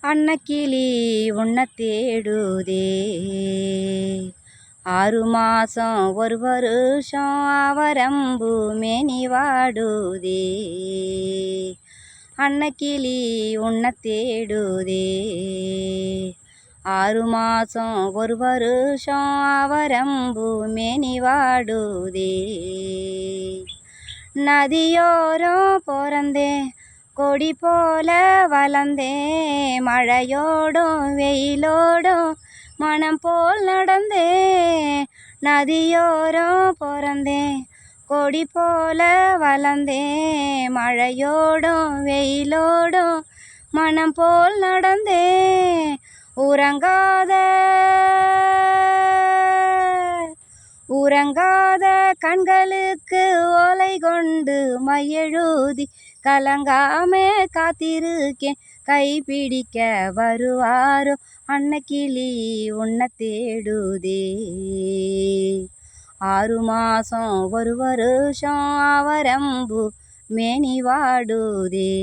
அன்னக்கிளி உன்னை தேடுதே. 6 மாசம் ஒரு வருஷம் அவரம்பு மேனி வாடுதே. அன்னக்கிளி உன்னை தேடுதே. 6 மாசம் ஒரு வருஷம் அவரம்பு மேனி வாடுதே. நதியோரம் பிறந்தேன் கொடி போல வளர்ந்தேன். மழையோடும் வெயிலோடும் மனம் போல் நடந்தேன். நதியோரம் பிறந்தேன் கொடி போல வளர்ந்தேன். மழையோடும் வெயிலோடும் மனம் போல் நடந்தேன். உறங்காத கண்களுக்கு ஓலை கொண்டு மையெழுதி கலங்காமே காத்திருக்கேன். கைப்பிடிக்க வருவாரோ அன்னக்கிளி உன்னை தேடுதே. 6 மாசம் ஒரு வருஷம் அவரம்பு மேனி வாடுதே.